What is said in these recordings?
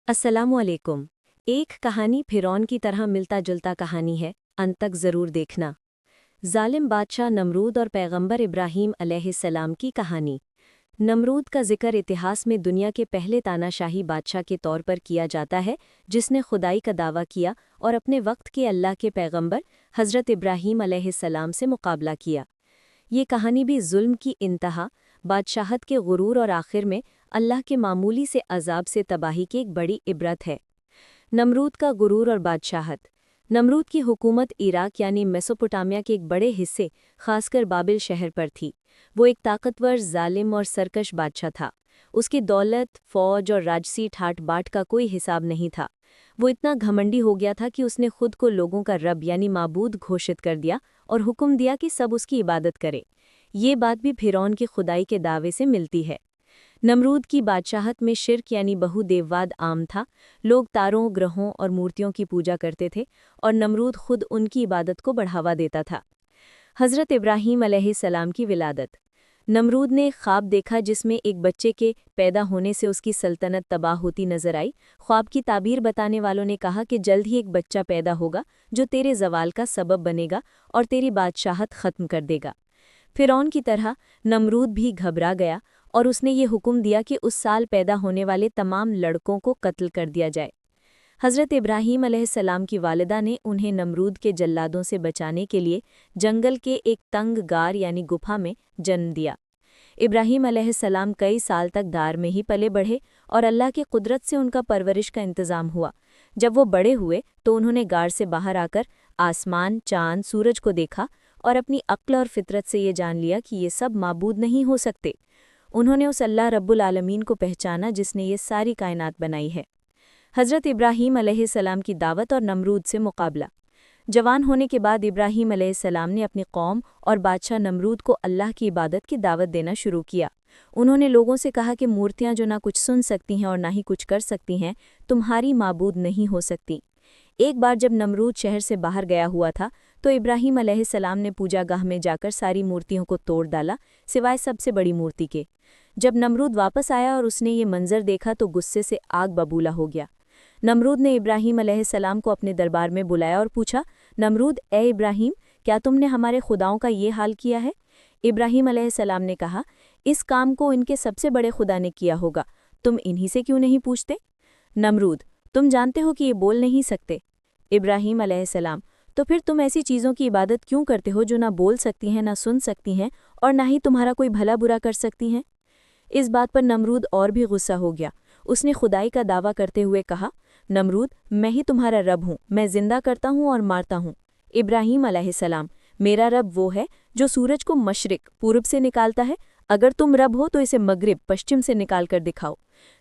अस्सलामुअलैकुम। एक कहानी फिरौन की तरह मिलता जुलता कहानी है, अंत तक ज़रूर देखना। जालिम बादशाह नमरूद और पैगंबर इब्राहीम अलैहिस्सलाम की कहानी। नमरूद का जिक्र इतिहास में दुनिया के पहले तानाशाही बादशाह के तौर पर किया जाता है, जिसने खुदाई का दावा किया और अपने वक्त के अल्लाह के पैगंबर हज़रत इब्राहीम अलैहिस्सलाम से मुकाबला किया। ये कहानी भी जुल्म की इंतहा, बादशाहत के गुरूर और आखिर में अल्लाह के मामूली से अजाब से तबाही की एक बड़ी इबरत है। नमरूद का गुरूर और बादशाहत। नमरूद की हुकूमत इराक यानी मेसोपोटामिया के एक बड़े हिस्से, खासकर बाबिल शहर पर थी। वो एक ताकतवर, जालिम और सरकश बादशाह था। उसकी दौलत, फौज और राजसी ठाट बाट का कोई हिसाब नहीं था। वो इतना घमंडी हो गया था कि उसने खुद को लोगों का रब यानी माबूद घोषित कर दिया और हुक्म दिया कि सब उसकी इबादत करे। ये बात भी फिरौन की खुदाई के दावे से मिलती है। नमरूद की बादशाहत में शिर्क यानी बहुदेववाद आम था। लोग तारों, ग्रहों और मूर्तियों की पूजा करते थे और नमरूद खुद उनकी इबादत को बढ़ावा देता था। हज़रत इब्राहीम अलैहिस्सलाम की विलादत। नमरूद ने ख्वाब देखा जिसमें एक बच्चे के पैदा होने से उसकी सल्तनत तबाह होती नजर आई। ख्वाब की ताबीर बताने वालों ने कहा कि जल्द ही एक बच्चा पैदा होगा जो तेरे जवाल का सबब बनेगा और तेरी बादशाहत ख़त्म कर देगा। फिरौन की तरह नमरूद भी घबरा गया और उसने ये हुक्म दिया कि उस साल पैदा होने वाले तमाम लड़कों को कत्ल कर दिया जाए। हज़रत इब्राहीम अलैहिस्सलाम की वालिदा ने उन्हें नमरूद के जल्लादों से बचाने के लिए जंगल के एक तंग गार यानी गुफा में जन्म दिया। इब्राहीम अलैहिस्सलाम कई साल तक दार में ही पले बढ़े और अल्लाह की कुदरत से उनका परवरिश का इंतज़ाम हुआ। जब वो बड़े हुए तो उन्होंने गार से बाहर आकर आसमान, चाँद, सूरज को देखा और अपनी अक्ल और फितरत से ये जान लिया कि ये सब माबूद नहीं हो सकते। उन्होंने उस अल्लाह रब्बुल आलमीन को पहचाना जिसने ये सारी कायनात बनाई है। हज़रत इब्राहीम अलैहिस्सलाम की दावत और नमरूद से मुकाबला। जवान होने के बाद इब्राहीम अलैहिस्सलाम ने अपनी कौम और बादशाह नमरूद को अल्लाह की इबादत की दावत देना शुरू किया। उन्होंने लोगों से कहा कि मूर्तियां जो ना कुछ सुन सकती हैं और ना ही कुछ कर सकती हैं, तुम्हारी माबूद नहीं हो सकती। एक बार जब नमरूद शहर से बाहर गया हुआ था तो इब्राहीम अलैहिस्सलाम ने पूजागाह में जाकर सारी मूर्तियों को तोड़ डाला, सिवाय सबसे बड़ी मूर्ति के। जब नमरूद वापस आया और उसने ये मंजर देखा तो गुस्से से आग बबूला हो गया। नमरूद ने इब्राहीम अलैहिस्सलाम को अपने दरबार में बुलाया और पूछा, नमरूद, ए इब्राहीम, क्या तुमने हमारे खुदाओं का ये हाल किया है? इब्राहीम अलैहिस्सलाम ने कहा, इस काम को इनके सबसे बड़े खुदा ने किया होगा, तुम इन्हीं से क्यों नहीं पूछते? नमरूद, तुम जानते हो कि ये बोल नहीं सकते। इब्राहीम अलैहिस्सलाम, तो फिर तुम ऐसी चीज़ों की इबादत क्यों करते हो जो ना बोल सकती हैं, ना सुन सकती हैं और ना ही तुम्हारा कोई भला बुरा कर सकती हैं? इस बात पर नमरूद और भी गुस्सा हो गया। उसने खुदाई का दावा करते हुए कहा, नमरूद, मैं ही तुम्हारा रब हूँ, मैं जिंदा करता हूँ और मारता हूँ। इब्राहीम अलैहिस्सलाम, मेरा रब वो है जो सूरज को मशरिक पूरब से निकालता है। अगर तुम रब हो तो इसे मगरिब पश्चिम से निकाल कर दिखाओ।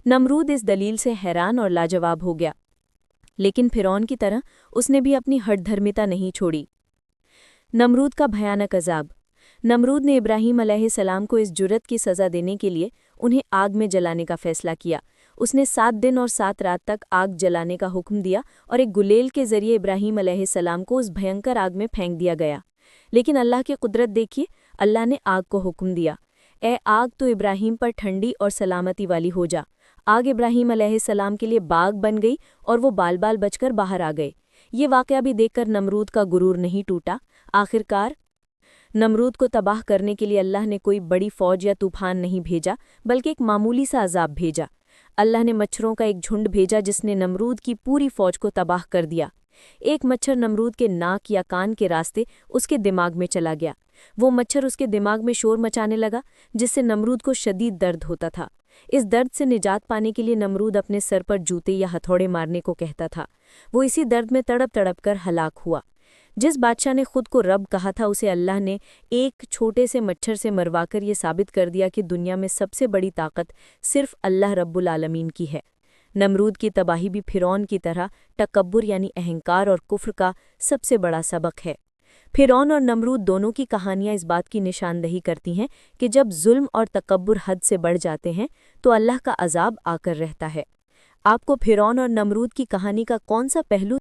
नमरूद इस दलील से हैरान और लाजवाब हो गया, लेकिन फिरौन की तरह उसने भी अपनी हठधर्मिता नहीं छोड़ी। नमरूद का भयानक अजाब। नमरूद ने इब्राहीम अलैहिस्सलाम को इस जुर्रत की सज़ा देने के लिए उन्हें आग में जलाने का फ़ैसला किया। उसने 7 दिन और 7 रात तक आग जलाने का हुक्म दिया और एक गुलेल के ज़रिए इब्राहीम अलैहिस्सलाम को उस भयंकर आग में फेंक दिया गया। लेकिन अल्लाह की कुदरत देखिए, अल्लाह ने आग को हुक्म दिया, ए आग, तो इब्राहीम पर ठंडी और सलामती वाली हो जा। आग इब्राहीम अलैहिस्सलाम के लिए बाग बन गई और वो बाल बाल बचकर बाहर आ गए। ये वाक़या भी देखकर नमरूद का गुरूर नहीं टूटा। आखिरकार नमरूद को तबाह करने के लिए अल्लाह ने कोई बड़ी फौज या तूफान नहीं भेजा, बल्कि एक मामूली सा अजाब भेजा। अल्लाह ने मच्छरों का एक झुंड भेजा जिसने नमरूद की पूरी फौज को तबाह कर दिया। एक मच्छर नमरूद के नाक या कान के रास्ते उसके दिमाग में चला गया। वो मच्छर उसके दिमाग में शोर मचाने लगा, जिससे नमरूद को शदीद दर्द होता था। इस दर्द से निजात पाने के लिए नमरूद अपने सर पर जूते या हथौड़े मारने को कहता था। वो इसी दर्द में तड़प तड़प कर हलाक हुआ। जिस बादशाह ने खुद को रब कहा था उसे अल्लाह ने एक छोटे से मच्छर से मरवाकर ये साबित कर दिया कि दुनिया में सबसे बड़ी ताकत सिर्फ अल्लाह रब्बुल आलमीन की है। नमरूद की तबाही भी फिरौन की तरह तकब्बुर यानी अहंकार और कुफ्र का सबसे बड़ा सबक है। फिरौन और नमरूद दोनों की कहानियां इस बात की निशानदही करती हैं कि जब जुल्म और तकब्बुर हद से बढ़ जाते हैं तो अल्लाह का अजाब आकर रहता है। आपको फिरौन और नमरूद की कहानी का कौन सा पहलू